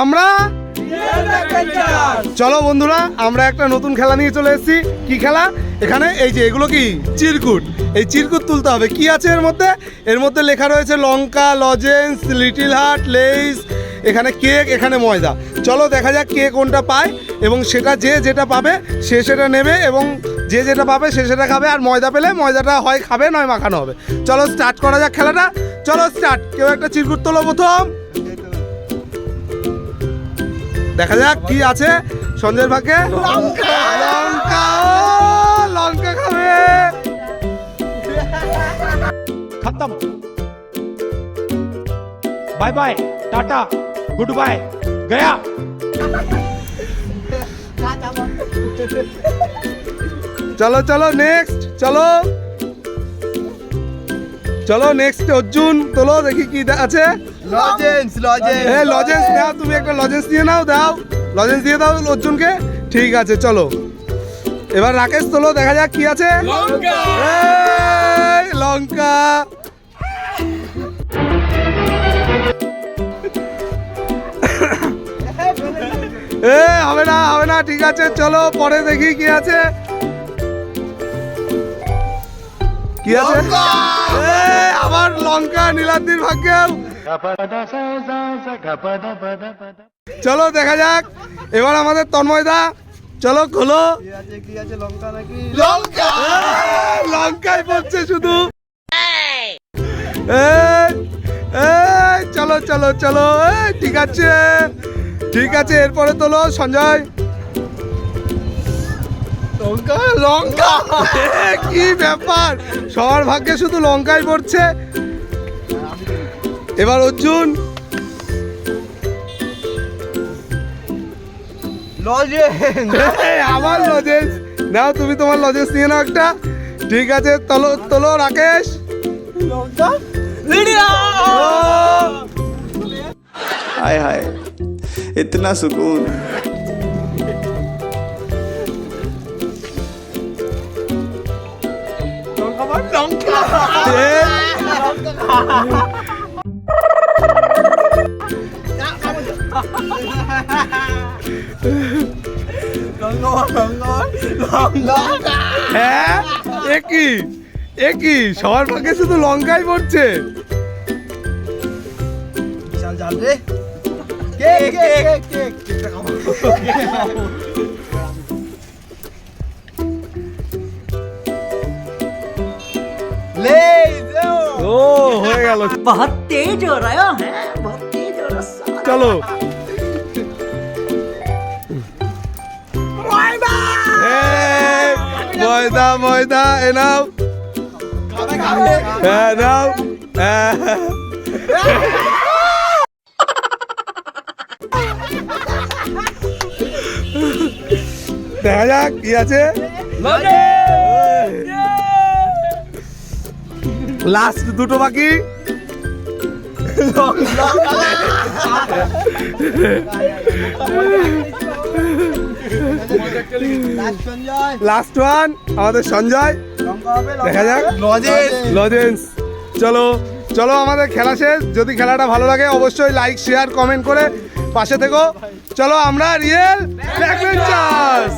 আমরা চলো বন্ধুরা, আমরা একটা নতুন খেলা নিয়ে চলে এসেছি। কি খেলা? এখানে এই যে এগুলো কি চিরকুট, এই চিরকুট তুলতে হবে। কি আছে এর মধ্যে? এর মধ্যে লেখা রয়েছে লঙ্কা, লজেন্স, লিটিল হার্ট, লেইস, এখানে কেক, এখানে ময়দা। চলো দেখা যাক কে কোনটা পায়, এবং সেটা যে যেটা পাবে সে সেটা নেবে, এবং যে যেটা পাবে সে সেটা খাবে। আর ময়দা পেলে ময়দাটা হয় খাবে, নয় মাখানো হবে। চলো স্টার্ট করা যাক খেলাটা। চলো স্টার্ট। কেউ একটা চিরকুট তোলো প্রথম। দেখা যাক কি আছে সঞ্জয়ের ভাগ্যে। লঙ্কা, লঙ্কা, লঙ্কা খাবে। खत्म बाय बाय टाटा गुड बाय गया চলো চলো নেক্সট, চলো চলো নেক্সট। অর্জুন তোলো, দেখি কি আছে। লজেন্স লজেন্স হ্যাঁ লজেন্স নাও, তুমি একটা লজেন্স নিয়ে নাও, দাও লজেন্স দিয়ে দাও অর্জুনকে। ঠিক আছে চলো, এবার রাকেশ তোলো, দেখা যাক কি আছে। লঙ্কা, লঙ্কা। হবে না হবে না, ঠিক আছে চলো পরে দেখি কি আছে। কি আছে? আবার লঙ্কা নীলাদ্রির ভাগ্যেও। চলো দেখা যাক এবার আমাদের তন্ময়দা। চলো খোলো। কি আছে লঙ্কা নাকি? লঙ্কা, লঙ্কাই পড়ছে শুধু। চলো চলো চলো, ঠিক আছে ঠিক আছে। এরপরে তোলো সঞ্জয়। লঙ্কা, লঙ্কা। কি ব্যাপার, সবার ভাগ্যে শুধু লঙ্কাই পড়ছে। এবার অর্জুন। লজেন্স আমার লজেন্স নাও, তুমি তোমার লজেন্স নিয়ে নাও একটা। ঠিক আছে তোলো তোলো রাকেশ। লঙ্কা हाय हाय इतना सुकून লঙ্কা হ্যাঁ একই একই, সবার ভাগ্যে শুধু লঙ্কাই পড়ছে। বিশাল জাল রে। কেক কেক কেক কেকটা খাবো। লেইস ও হয়ে গেল। बहुत तेज हो रहा है बहुत तेज हो रहा है চলো ময়দা ময়দা এ নাও। হ্যাঁ নাও। দেখা যাক কি আছে। লাস্ট দুটো বাকি। লাস্ট ওয়ান আমাদের সঞ্জয়। দেখা যাক। লজেন্স। চলো চলো আমাদের খেলা শেষ। যদি খেলাটা ভালো লাগে অবশ্যই লাইক শেয়ার কমেন্ট করে পাশে থেকো। চলো আমরা রিয়েল ব্যাকবেঞ্চার্স।